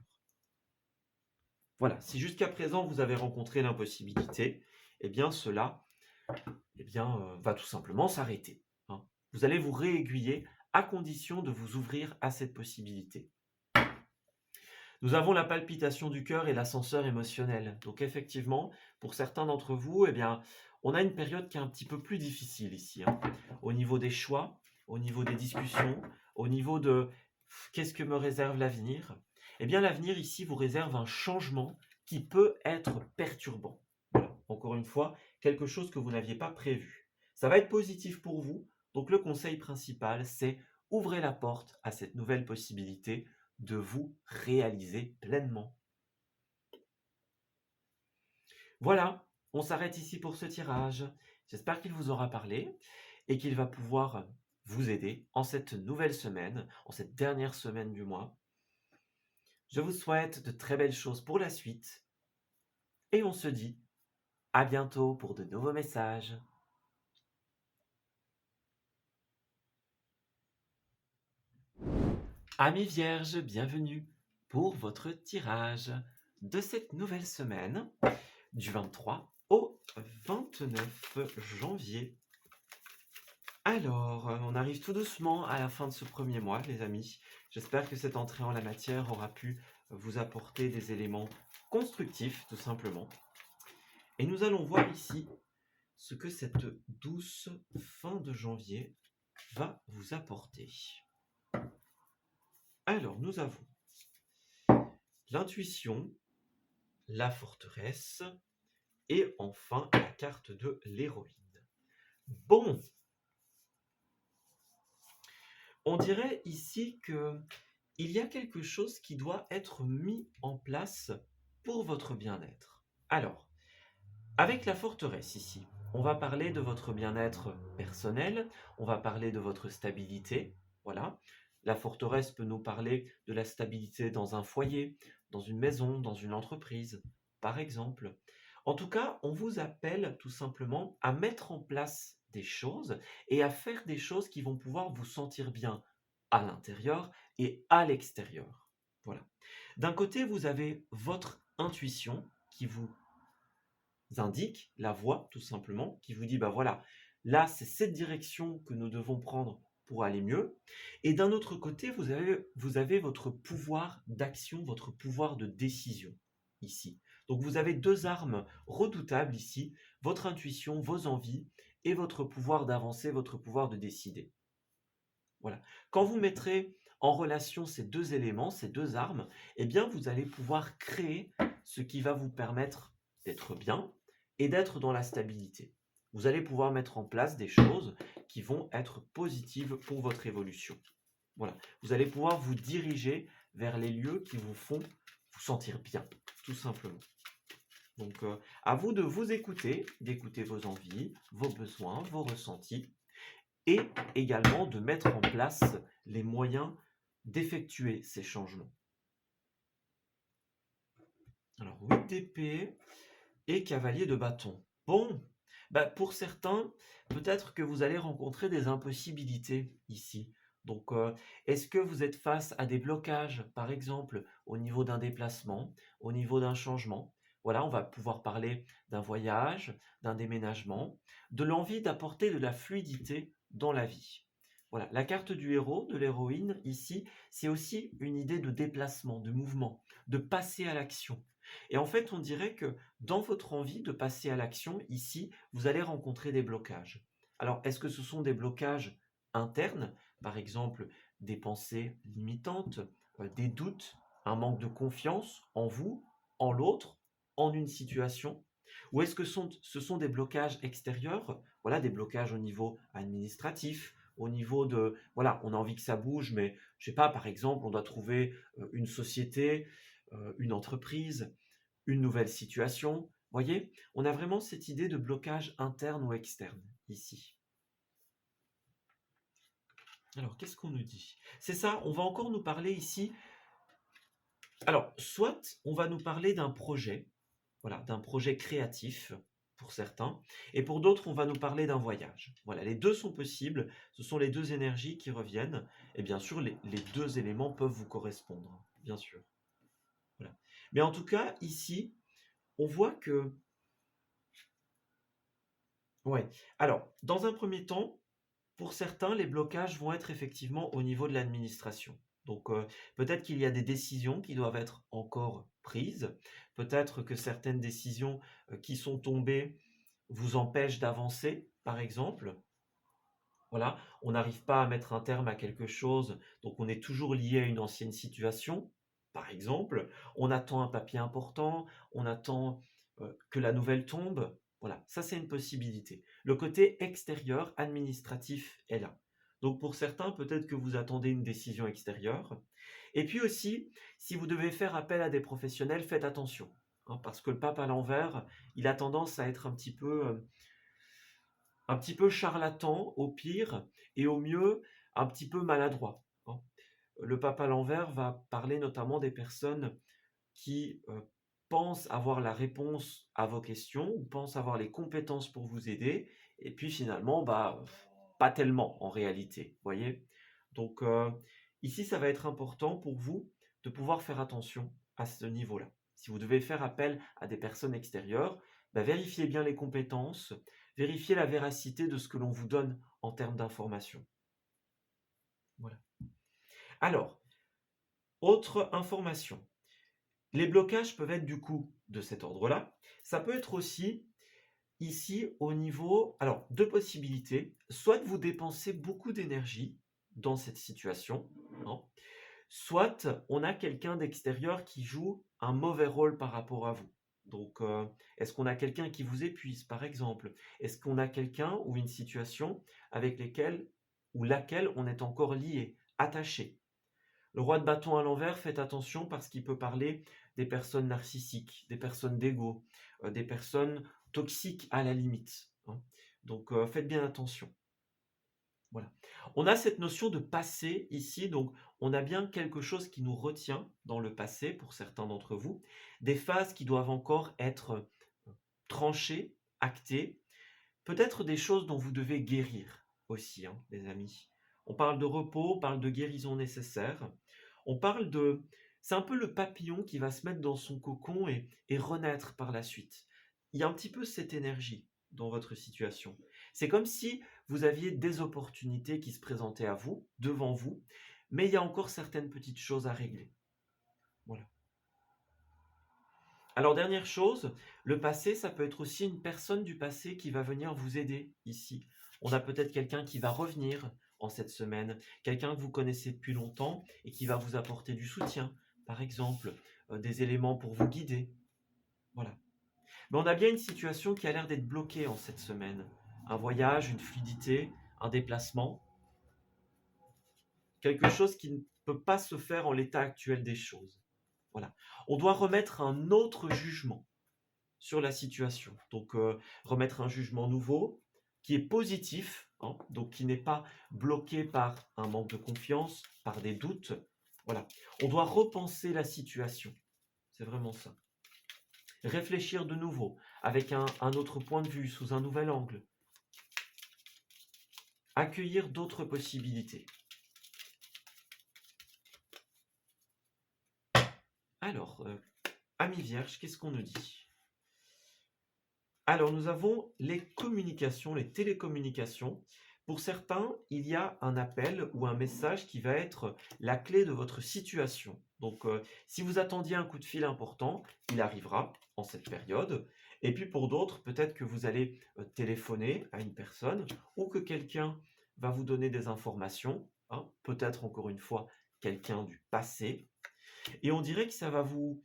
Voilà, si jusqu'à présent vous avez rencontré l'impossibilité, eh bien cela va tout simplement s'arrêter. Hein. Vous allez vous réaiguiller à condition de vous ouvrir à cette possibilité. Nous avons la palpitation du cœur et l'ascenseur émotionnel. Donc effectivement, pour certains d'entre vous, eh bien, on a une période qui est un petit peu plus difficile ici. Hein. Au niveau des choix, au niveau des discussions, au niveau de qu'est-ce que me réserve l'avenir? Eh bien, l'avenir ici vous réserve un changement qui peut être perturbant. Voilà, encore une fois, quelque chose que vous n'aviez pas prévu. Ça va être positif pour vous. Donc le conseil principal, c'est ouvrez la porte à cette nouvelle possibilité de vous réaliser pleinement. Voilà, on s'arrête ici pour ce tirage. J'espère qu'il vous aura parlé et qu'il va pouvoir vous aider en cette nouvelle semaine, en cette dernière semaine du mois. Je vous souhaite de très belles choses pour la suite et on se dit à bientôt pour de nouveaux messages. Amis vierges, bienvenue pour votre tirage de cette nouvelle semaine du 23 au 29 janvier. Alors, on arrive tout doucement à la fin de ce premier mois, les amis. J'espère que cette entrée en la matière aura pu vous apporter des éléments constructifs, tout simplement. Et nous allons voir ici ce que cette douce fin de janvier va vous apporter. Alors, nous avons l'intuition, la forteresse et enfin la carte de l'héroïne. Bon, On dirait ici que il y a quelque chose qui doit être mis en place pour votre bien-être. Alors, avec la forteresse ici, on va parler de votre bien-être personnel, on va parler de votre stabilité, voilà. La forteresse peut nous parler de la stabilité dans un foyer, dans une maison, dans une entreprise, par exemple. En tout cas, on vous appelle tout simplement à mettre en place des choses et à faire des choses qui vont pouvoir vous sentir bien à l'intérieur et à l'extérieur. Voilà. D'un côté, vous avez votre intuition qui vous indique, la voix tout simplement, qui vous dit, bah voilà, là c'est cette direction que nous devons prendre pour aller mieux. Et d'un autre côté, vous avez votre pouvoir d'action, votre pouvoir de décision ici. Donc vous avez deux armes redoutables ici, votre intuition, vos envies et votre pouvoir d'avancer, votre pouvoir de décider. Voilà. Quand vous mettrez en relation ces deux éléments, ces deux armes, eh bien vous allez pouvoir créer ce qui va vous permettre d'être bien et d'être dans la stabilité. Vous allez pouvoir mettre en place des choses qui vont être positives pour votre évolution. Voilà. Vous allez pouvoir vous diriger vers les lieux qui vous font vous sentir bien, tout simplement. Donc, à vous de vous écouter, d'écouter vos envies, vos besoins, vos ressentis, et également de mettre en place les moyens d'effectuer ces changements. Alors, 8 d'épée et cavalier de bâton. Bon, bah pour certains, peut-être que vous allez rencontrer des impossibilités ici. Donc, est-ce que vous êtes face à des blocages, par exemple, au niveau d'un déplacement, au niveau d'un changement? Voilà, on va pouvoir parler d'un voyage, d'un déménagement, de l'envie d'apporter de la fluidité dans la vie. Voilà, la carte du héros, de l'héroïne, ici, c'est aussi une idée de déplacement, de mouvement, de passer à l'action. Et en fait, on dirait que dans votre envie de passer à l'action, ici, vous allez rencontrer des blocages. Alors, est-ce que ce sont des blocages internes, par exemple des pensées limitantes, des doutes, un manque de confiance en vous, en l'autre, en une situation? Ou est-ce que ce sont des blocages extérieurs, voilà, des blocages au niveau administratif, au niveau de, voilà, on a envie que ça bouge, mais je sais pas, par exemple, on doit trouver une société, une entreprise, une nouvelle situation. Voyez, on a vraiment cette idée de blocage interne ou externe ici. Alors, qu'est-ce qu'on nous dit? C'est ça, on va encore nous parler ici. Alors, soit on va nous parler d'un projet, voilà, d'un projet créatif pour certains, et pour d'autres, on va nous parler d'un voyage. Voilà, les deux sont possibles, ce sont les deux énergies qui reviennent, et bien sûr, les deux éléments peuvent vous correspondre, bien sûr. Voilà. Mais en tout cas, ici, on voit que, ouais, alors, dans un premier temps, pour certains, les blocages vont être effectivement au niveau de l'administration. Donc, peut-être qu'il y a des décisions qui doivent être encore prises. Peut-être que certaines décisions qui sont tombées vous empêchent d'avancer, par exemple. Voilà, on n'arrive pas à mettre un terme à quelque chose, donc on est toujours lié à une ancienne situation. Par exemple, on attend un papier important, on attend que la nouvelle tombe. Voilà, ça c'est une possibilité. Le côté extérieur, administratif est là. Donc pour certains, peut-être que vous attendez une décision extérieure. Et puis aussi, si vous devez faire appel à des professionnels, faites attention, hein, parce que le pape à l'envers, il a tendance à être un petit peu charlatan au pire, et au mieux, un petit peu maladroit, hein. Le pape à l'envers va parler notamment des personnes qui pensent avoir la réponse à vos questions ou pensent avoir les compétences pour vous aider, et puis finalement, bah, pas tellement en réalité, voyez? Donc ici, ça va être important pour vous de pouvoir faire attention à ce niveau-là. Si vous devez faire appel à des personnes extérieures, bah, vérifiez bien les compétences, vérifiez la véracité de ce que l'on vous donne en termes d'information. Voilà. Alors, autre information. Les blocages peuvent être du coup de cet ordre-là. Ça peut être aussi ici au niveau, alors deux possibilités, soit vous dépensez beaucoup d'énergie dans cette situation, hein, soit on a quelqu'un d'extérieur qui joue un mauvais rôle par rapport à vous. Donc, est-ce qu'on a quelqu'un qui vous épuise, par exemple? Est-ce qu'on a quelqu'un ou une situation avec lesquelles ou laquelle on est encore lié, attaché. Le roi de bâton à l'envers, faites attention parce qu'il peut parler des personnes narcissiques, des personnes d'ego, des personnes toxiques à la limite, hein. Donc faites bien attention. Voilà. On a cette notion de passé ici, donc on a bien quelque chose qui nous retient dans le passé pour certains d'entre vous, des phases qui doivent encore être tranchées, actées, peut-être des choses dont vous devez guérir aussi, hein, les amis. On parle de repos, on parle de guérison nécessaire, on parle de... C'est un peu le papillon qui va se mettre dans son cocon et renaître par la suite. Il y a un petit peu cette énergie dans votre situation. C'est comme si vous aviez des opportunités qui se présentaient à vous, devant vous, mais il y a encore certaines petites choses à régler. Voilà. Alors, dernière chose, le passé, ça peut être aussi une personne du passé qui va venir vous aider ici. On a peut-être quelqu'un qui va revenir en cette semaine, quelqu'un que vous connaissez depuis longtemps et qui va vous apporter du soutien, par exemple, des éléments pour vous guider. Voilà. Mais on a bien une situation qui a l'air d'être bloquée en cette semaine. Un voyage, une fluidité, un déplacement, quelque chose qui ne peut pas se faire en l'état actuel des choses. Voilà. On doit remettre un autre jugement sur la situation. Donc, remettre un jugement nouveau qui est positif, hein, donc qui n'est pas bloqué par un manque de confiance, par des doutes. Voilà. On doit repenser la situation. C'est vraiment ça. Réfléchir de nouveau, avec un autre point de vue, sous un nouvel angle. Accueillir d'autres possibilités. Alors, amis vierges, qu'est-ce qu'on nous dit? Alors, nous avons les communications, les télécommunications. Pour certains, il y a un appel ou un message qui va être la clé de votre situation. Donc, si vous attendiez un coup de fil important, il arrivera en cette période. Et puis pour d'autres, peut-être que vous allez téléphoner à une personne ou que quelqu'un va vous donner des informations, hein, peut-être encore une fois quelqu'un du passé. Et on dirait que ça va vous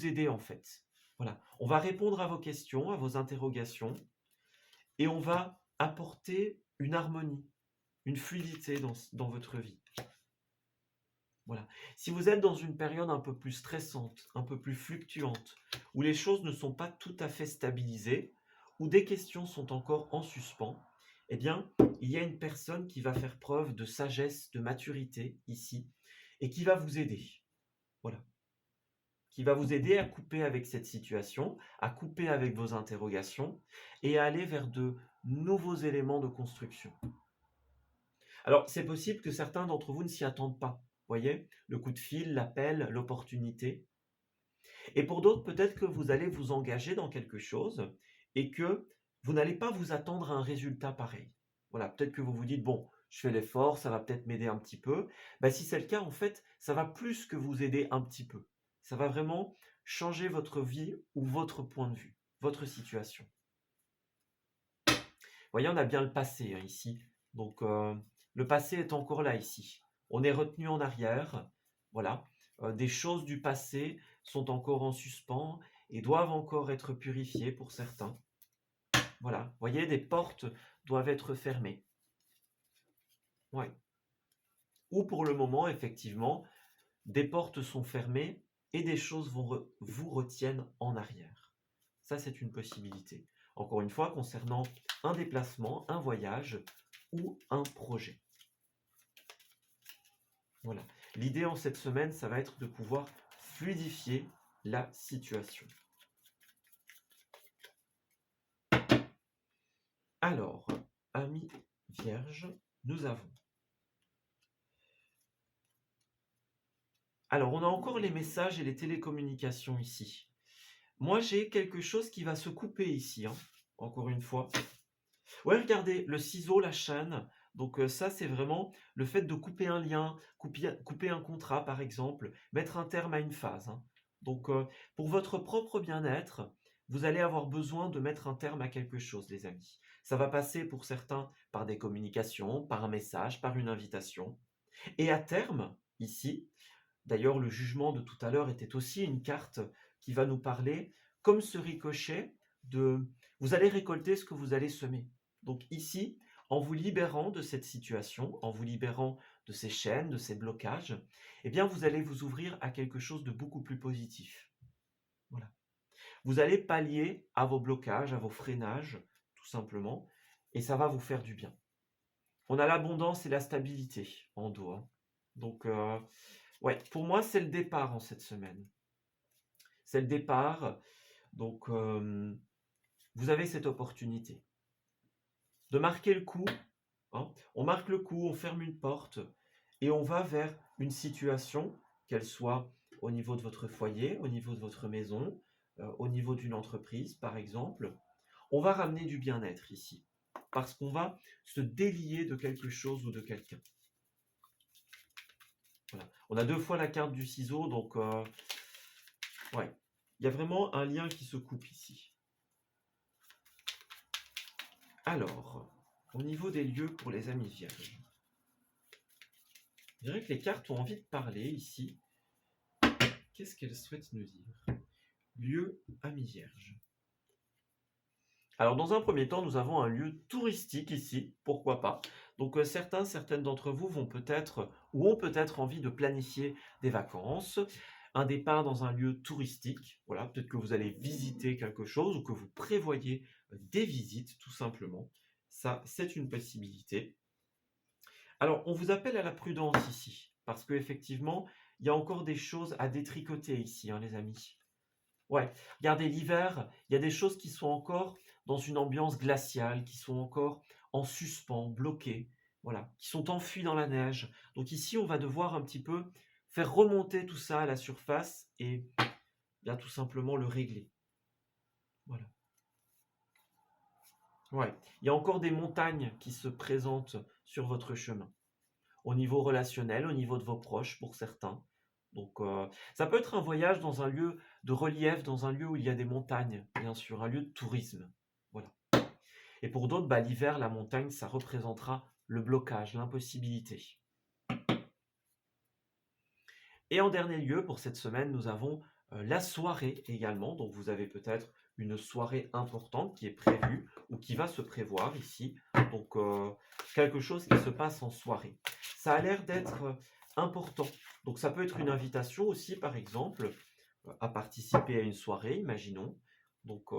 aider en fait. Voilà, on va répondre à vos questions, à vos interrogations, et on va apporter une harmonie, une fluidité dans votre vie. Voilà. Si vous êtes dans une période un peu plus stressante, un peu plus fluctuante, où les choses ne sont pas tout à fait stabilisées, où des questions sont encore en suspens, eh bien, il y a une personne qui va faire preuve de sagesse, de maturité ici, et qui va vous aider. Voilà. Qui va vous aider à couper avec cette situation, à couper avec vos interrogations et à aller vers de nouveaux éléments de construction. Alors, c'est possible que certains d'entre vous ne s'y attendent pas. Voyez, le coup de fil, l'appel, l'opportunité. Et pour d'autres, peut-être que vous allez vous engager dans quelque chose et que vous n'allez pas vous attendre à un résultat pareil. Voilà, peut-être que vous vous dites, bon, je fais l'effort, ça va peut-être m'aider un petit peu. Ben, si c'est le cas, en fait, ça va plus que vous aider un petit peu. Ça va vraiment changer votre vie ou votre point de vue, votre situation. Vous voyez, on a bien le passé hein, ici. Donc, le passé est encore là ici. On est retenu en arrière. Voilà. Des choses du passé sont encore en suspens et doivent encore être purifiées pour certains. Voilà. Vous voyez, des portes doivent être fermées. Ouais. Ou pour le moment, effectivement, des portes sont fermées et des choses vous retiennent en arrière. Ça, c'est une possibilité. Encore une fois, concernant un déplacement, un voyage ou un projet. Voilà. L'idée en cette semaine, ça va être de pouvoir fluidifier la situation. Alors, amis vierges, nous avons... Alors, on a encore les messages et les télécommunications ici. Moi, j'ai quelque chose qui va se couper ici, hein, encore une fois. Ouais, regardez, le ciseau, la chaîne. Donc ça, c'est vraiment le fait de couper un lien, couper un contrat, par exemple, mettre un terme à une phase, hein. Donc pour votre propre bien-être, vous allez avoir besoin de mettre un terme à quelque chose, les amis. Ça va passer pour certains par des communications, par un message, par une invitation. Et à terme, ici, d'ailleurs, le jugement de tout à l'heure était aussi une carte qui va nous parler, comme ce ricochet, de vous allez récolter ce que vous allez semer. Donc ici, en vous libérant de cette situation, en vous libérant de ces chaînes, de ces blocages, eh bien, vous allez vous ouvrir à quelque chose de beaucoup plus positif. Voilà. Vous allez pallier à vos blocages, à vos freinages, tout simplement, et ça va vous faire du bien. On a l'abondance et la stabilité en dos, hein. Donc, ouais, pour moi, c'est le départ en cette semaine. C'est le départ. Donc, vous avez cette opportunité de marquer le coup, hein. On marque le coup, on ferme une porte et on va vers une situation, qu'elle soit au niveau de votre foyer, au niveau de votre maison, au niveau d'une entreprise, par exemple. On va ramener du bien-être ici, parce qu'on va se délier de quelque chose ou de quelqu'un. Voilà. On a 2 fois la carte du ciseau, donc ouais, il y a vraiment un lien qui se coupe ici. Alors, au niveau des lieux pour les amis vierges, je dirais que les cartes ont envie de parler ici. Qu'est-ce qu'elles souhaitent nous dire? Lieu amis vierges. Alors, dans un premier temps, nous avons un lieu touristique ici, pourquoi pas. Donc, certaines d'entre vous vont peut-être ou ont peut-être envie de planifier des vacances, un départ dans un lieu touristique. Voilà, peut-être que vous allez visiter quelque chose ou que vous prévoyez des visites, tout simplement. Ça, c'est une possibilité. Alors, on vous appelle à la prudence ici, parce qu'effectivement, il y a encore des choses à détricoter ici, hein, les amis. Ouais, regardez, l'hiver, il y a des choses qui sont encore dans une ambiance glaciale, qui sont encore en suspens, bloquées, voilà, qui sont enfuies dans la neige. Donc ici, on va devoir un petit peu faire remonter tout ça à la surface et bien tout simplement le régler. Voilà. Ouais, il y a encore des montagnes qui se présentent sur votre chemin, au niveau relationnel, au niveau de vos proches pour certains. Donc ça peut être un voyage dans un lieu de relief, dans un lieu où il y a des montagnes, bien sûr, un lieu de tourisme. Voilà. Et pour d'autres, bah, l'hiver, la montagne, ça représentera le blocage, l'impossibilité. Et en dernier lieu, pour cette semaine, nous avons la soirée également. Donc vous avez peut-être une soirée importante qui est prévue ou qui va se prévoir ici. Donc quelque chose qui se passe en soirée. Ça a l'air d'être important. Donc ça peut être une invitation aussi, par exemple, à participer à une soirée, imaginons. Donc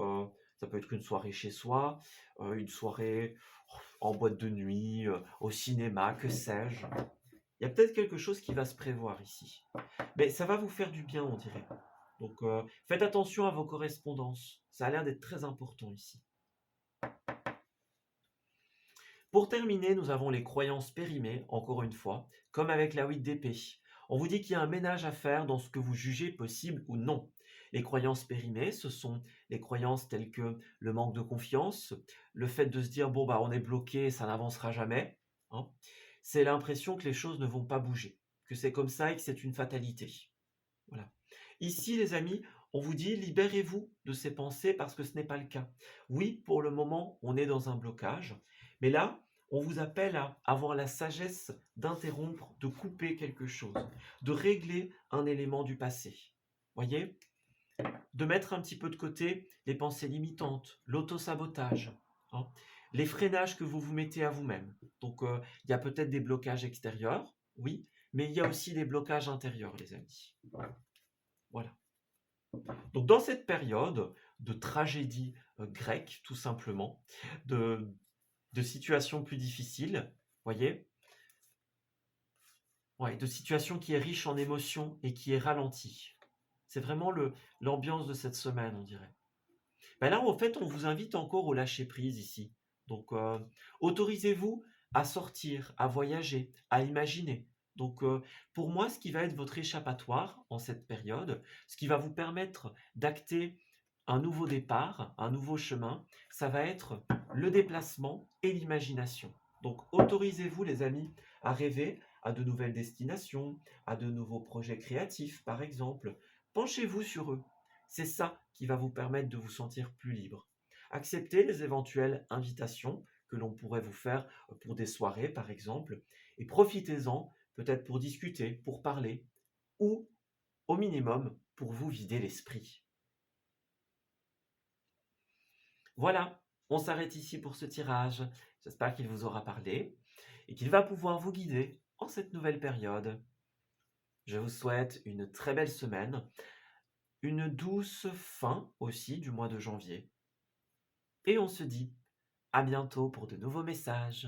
ça peut être une soirée chez soi, une soirée en boîte de nuit, au cinéma, que sais-je. Il y a peut-être quelque chose qui va se prévoir ici. Mais ça va vous faire du bien, on dirait. Donc faites attention à vos correspondances. Ça a l'air d'être très important ici. Pour terminer, nous avons les croyances périmées, encore une fois, comme avec la 8 d'épée. On vous dit qu'il y a un ménage à faire dans ce que vous jugez possible ou non. Les croyances périmées, ce sont les croyances telles que le manque de confiance, le fait de se dire bon bah on est bloqué, ça n'avancera jamais, hein. C'est l'impression que les choses ne vont pas bouger, que c'est comme ça et que c'est une fatalité. Voilà. Ici, les amis, on vous dit libérez-vous de ces pensées parce que ce n'est pas le cas. Oui, pour le moment, on est dans un blocage, mais là, on vous appelle à avoir la sagesse d'interrompre, de couper quelque chose, de régler un élément du passé. Voyez? De mettre un petit peu de côté les pensées limitantes, l'autosabotage, hein, les freinages que vous vous mettez à vous-même. Donc, il y a peut-être des blocages extérieurs, oui, mais il y a aussi des blocages intérieurs, les amis. Voilà. Donc dans cette période de tragédie grecque, tout simplement, de situations plus difficiles, voyez, ouais, de situations qui est riche en émotions et qui est ralentie. C'est vraiment l'ambiance de cette semaine, on dirait. Ben là, en fait, on vous invite encore au lâcher-prise ici. Donc, autorisez-vous à sortir, à voyager, à imaginer. Donc, pour moi, ce qui va être votre échappatoire en cette période, ce qui va vous permettre d'acter un nouveau départ, un nouveau chemin, ça va être le déplacement et l'imagination. Donc, autorisez-vous, les amis, à rêver à de nouvelles destinations, à de nouveaux projets créatifs, par exemple. Penchez-vous sur eux. C'est ça qui va vous permettre de vous sentir plus libre. Acceptez les éventuelles invitations que l'on pourrait vous faire pour des soirées, par exemple, et profitez-en peut-être pour discuter, pour parler, ou au minimum pour vous vider l'esprit. Voilà, on s'arrête ici pour ce tirage. J'espère qu'il vous aura parlé et qu'il va pouvoir vous guider en cette nouvelle période. Je vous souhaite une très belle semaine, une douce fin aussi du mois de janvier. Et on se dit à bientôt pour de nouveaux messages.